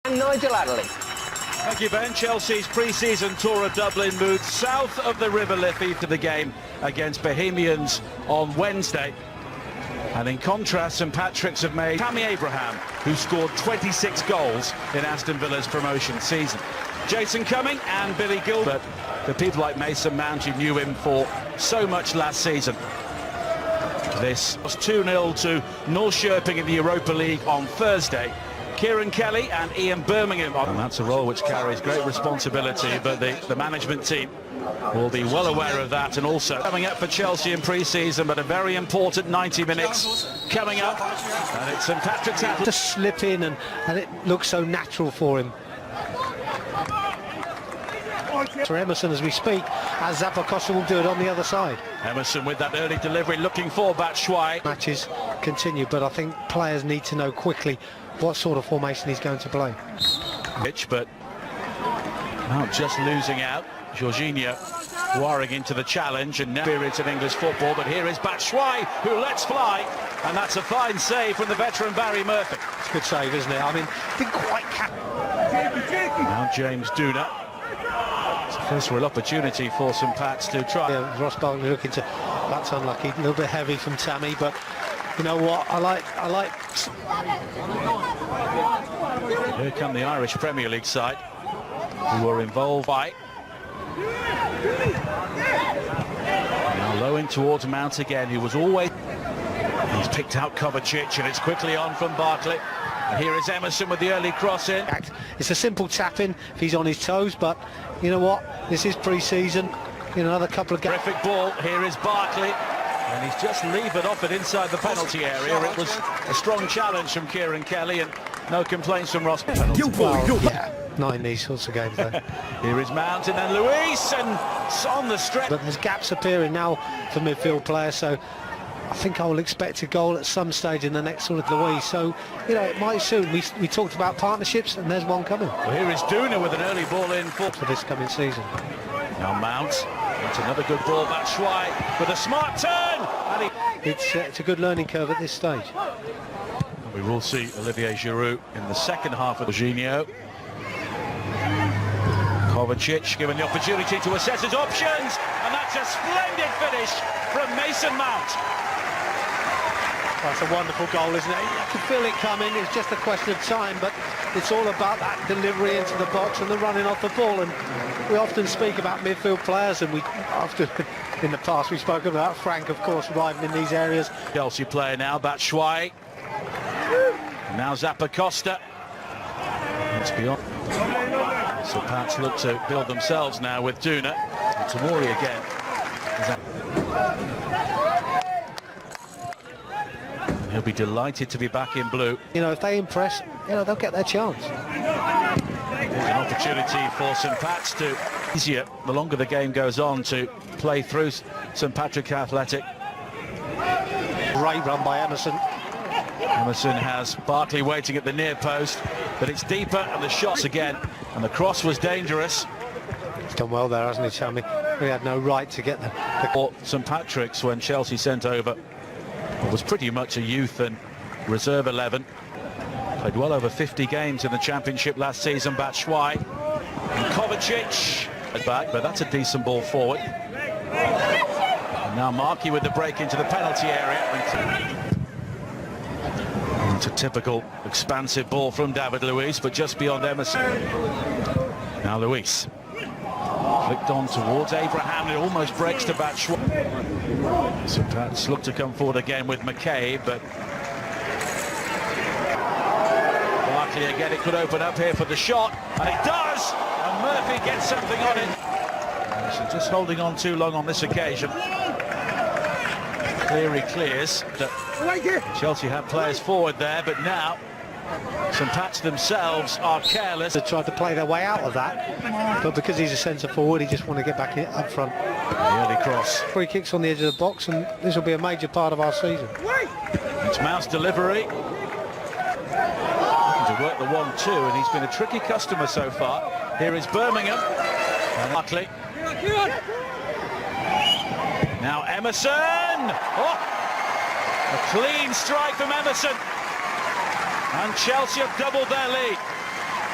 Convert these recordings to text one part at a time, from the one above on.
And Nigel Adderley. Thank you, Ben. Chelsea's pre-season tour of Dublin moved south of the River Liffey to the game against Bohemians on Wednesday. And in contrast, St Patrick's have made Tammy Abraham, who scored 26 goals in Aston Villa's promotion season. Jason Cumming and Billy Gilbert, the people like Mason Mount, who knew him for so much last season. This was 2-0 to North Sherping in the Europa League on Thursday. Kieran Kelly and Ian Birmingham. And that's a role which carries great responsibility, but the management team will be well aware of that. And also coming up for Chelsea in pre-season, but a very important 90 minutes coming up. And it's St Patrick's to slip in, and it looks so natural for him. For Emerson as we speak, as Zappacosta will do it on the other side. Emerson with that early delivery, looking for Batshuayi. Matches continue, but I think players need to know quickly what sort of formation he's going to play. But now just losing out. Jorginho warring into the challenge, and now experience in English football, but here is Batshuayi, who lets fly, and that's a fine save from the veteran Barry Murphy. It's a good save, isn't it? I mean, didn't quite catch. Now James Duna. It's a first real opportunity for St Pat's to try. Yeah, Ross Barkley looking to, that's unlucky, a little bit heavy from Tammy, but you know what, I like. Here come the Irish Premier League side, who were involved by. Now low in towards Mount again, who was always. He's picked out Kovacic, and it's quickly on from Barkley. And here is Emerson with the early cross in. It's a simple tap in if he's on his toes, but you know what, this is pre-season. In another couple of games. Terrific ball. Here is Barkley. And he's just levered off it inside the penalty area. It was a strong challenge from Kieran Kelly, and no complaints from Ross. Yeah, not in these sorts of games though. Here is Mount, and then Luis, and on the stretch. But there's gaps appearing now for midfield players, so I think I will expect a goal at some stage in the next sort of Luis. So, you know, it might soon. We talked about partnerships, and there's one coming. Well, here is Duna with an early ball in for this coming season. Now Mount. It's another good ball, Batshuayi with a smart turn. And it's a good learning curve at this stage. We will see Olivier Giroud in the second half of Jorginho. Kovacic given the opportunity to assess his options, and that's a splendid finish from Mason Mount. That's a wonderful goal, isn't it? I can feel it coming. It's just a question of time, but it's all about that delivery into the box and the running off the ball. And we often speak about midfield players, and we often, in the past, we've spoken about Frank, of course, arriving in these areas. Chelsea player now, Batshuayi. Now Zappacosta. It's beyond. So Pats look to build themselves now with Duna. And Tamori again. He'll be delighted to be back in blue. You know, if they impress, you know, they'll get their chance. There's an opportunity for St Pat's to easier the longer the game goes on to play through St Patrick Athletic. Great run by Emerson. Emerson has Barkley waiting at the near post, but it's deeper, and the shots again, and the cross was dangerous. He's done well there, hasn't he, Tammy? He had no right to get the St Patrick's when Chelsea sent over. It was pretty much a youth and reserve 11. Played well over 50 games in the Championship last season. Batshuayi and Kovacic back, but that's a decent ball forward. And now Markey with the break into the penalty area. It's a typical expansive ball from David Luiz, but just beyond Emerson. Now Luiz flicked on towards Abraham, it almost breaks to Batshuayi. So Pats look to come forward again with McCabe, but Barkley again, it could open up here for the shot, and it does, and Murphy gets something on it. So just holding on too long on this occasion. Cleary clears. Chelsea have players forward there, but now St Pat's themselves are careless. They tried to play their way out of that, but because he's a centre forward, he just want to get back in, up front. The early cross. Free kicks on the edge of the box, and this will be a major part of our season. It's Mount's delivery. Looking to work the 1-2, and he's been a tricky customer so far. Here is Birmingham. And Barkley. Now Emerson! Oh! A clean strike from Emerson. And Chelsea have doubled their lead.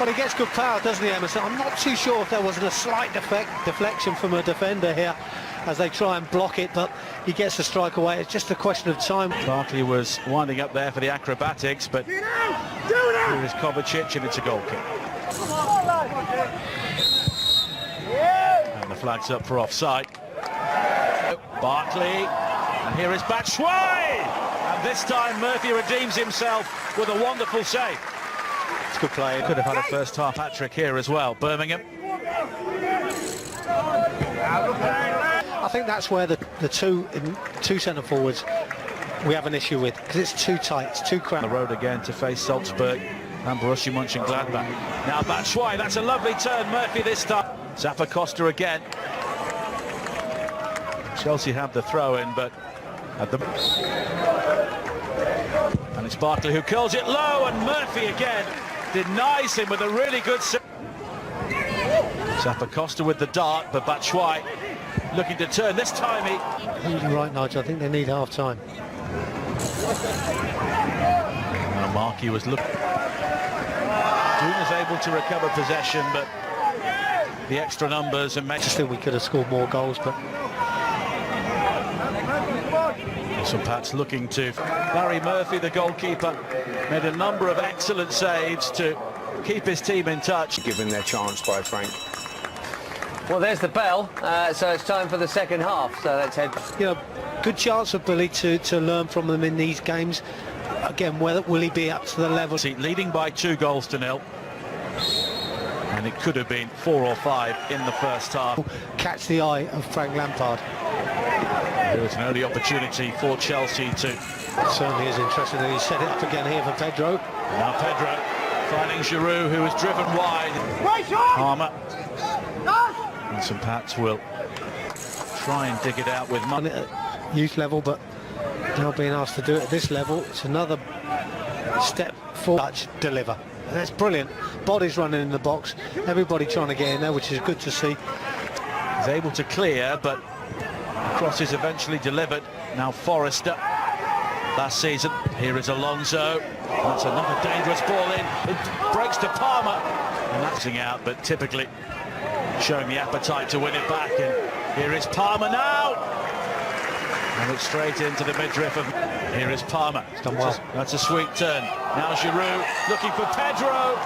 Well, he gets good power, doesn't he, Emerson? I'm not too sure if there wasn't a slight deflection from a defender here as they try and block it, but he gets the strike away. It's just a question of time. Barkley was winding up there for the acrobatics, but here is Kovacic, and it's a goal kick. And the flag's up for offside. Barkley, and here is Batshuayi, and this time Murphy redeems himself with a wonderful save. It's good play. Could have had a first half hat-trick here as well. Birmingham. I think that's where the two centre forwards we have an issue with, because it's too tight, it's too cramped. On the road again to face Salzburg and Borussia Mönchengladbach. Now Batshuayi, that's a lovely turn. Murphy this time. Zappa Costa again. Chelsea have the throw-in, but at the... And it's Barkley who curls it low, and Murphy again denies him with a really good... Zappa Costa with the dart, but Batshuayi looking to turn. This time he... You're right, Nigel. I think they need half-time. Markey was looking... Doom was able to recover possession, but the extra numbers and... I just think we could have scored more goals, but... Some Pats looking to... Barry Murphy, the goalkeeper, made a number of excellent saves to keep his team in touch. Given their chance by Frank. Well, there's the bell, so it's time for the second half, so let's head... You know, good chance for Billy to learn from them in these games. Again, will he be up to the level? Leading by 2-0, and it could have been 4 or 5 in the first half. Catch the eye of Frank Lampard. There was an early opportunity for Chelsea to... Certainly is interesting that he set it up again here for Pedro. Now Pedro finding Giroud, who was driven wide. Palmer. And some Pats will try and dig it out with money. At youth level, but now being asked to do it at this level, it's another step forward. Touch, deliver. That's brilliant. Bodies running in the box, everybody trying to get in there, which is good to see. He's able to clear, but the cross is eventually delivered. Now Forrester, last season. Here is Alonso. That's another dangerous ball in. It breaks to Palmer, and that's out, but typically showing the appetite to win it back. And here is Palmer now, and it's straight into the midriff of... Here is Palmer. He's done well. That's a sweet turn. Now Giroud looking for Pedro,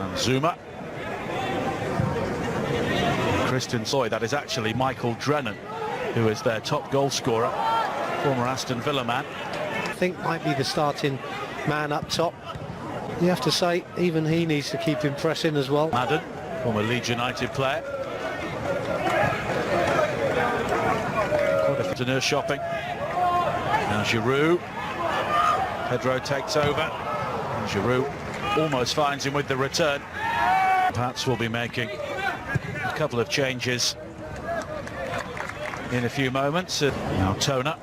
and Zuma. Christian Soy, that is actually Michael Drennan, who is their top goal scorer, former Aston Villa man. I think might be the starting man up top. You have to say, even he needs to keep him pressing as well. Madden, former Leeds United player. Quite a nurse shopping. Now Giroud. Pedro takes over. And Giroud almost finds him with the return. Pats will be making a couple of changes in a few moments. Now Toner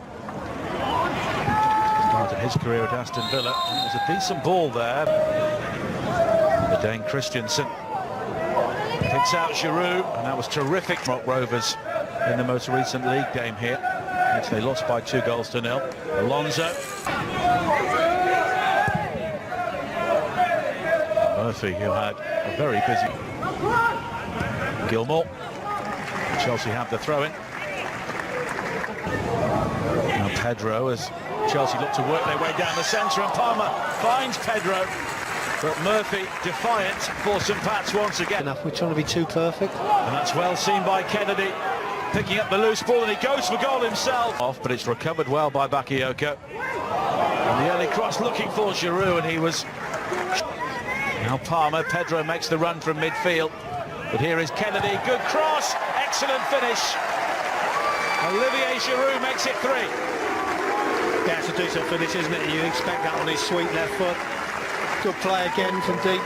started his career at Aston Villa. There's a decent ball there. The Dane Christensen picks out Giroud, and that was terrific. Rock Rovers in the most recent league game here, which they lost by 2-0. Alonso. Murphy, who had a very busy... Gilmore. Chelsea have the throw-in. Now Pedro, as Chelsea look to work their way down the centre, and Palmer finds Pedro, but Murphy defiant for St Pat's once again. Enough, we're trying to be too perfect. And that's well seen by Kennedy, picking up the loose ball, and he goes for goal himself. Off, but it's recovered well by Bakayoko. And the early cross looking for Giroud, and he was... Now Palmer, Pedro makes the run from midfield. But here is Kennedy, good cross, excellent finish. Olivier Giroud makes it 3. Yeah, it's a decent finish, isn't it? You'd expect that on his sweet left foot. Good play again from deep.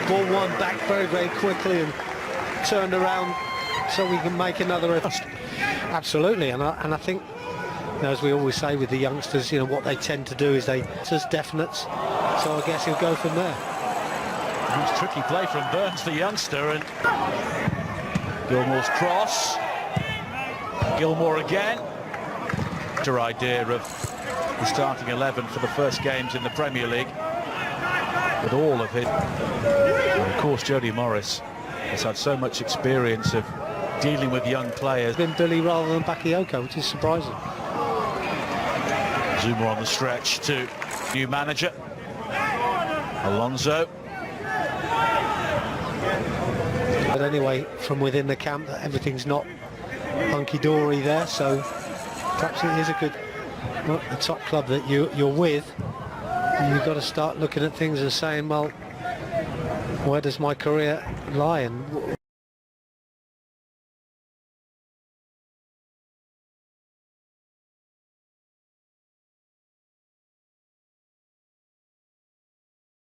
Ball won back very, very quickly and turned around so we can make another effort. Absolutely, and I think, you know, as we always say with the youngsters, you know, what they tend to do is they just definites. So I guess he'll go from there. Nice tricky play from Burns, the youngster, and Gilmore's cross. Gilmore again. Better idea of the starting 11 for the first games in the Premier League. with all of his. And of course, Jody Morris has had so much experience of dealing with young players. Been Billy rather than Bakayoko, which is surprising. Zuma on the stretch to new manager Alonso. But anyway, from within the camp, that everything's not hunky-dory there, so perhaps it is a good, well, the top club that you're with. And you've got to start looking at things and saying, well, where does my career lie? And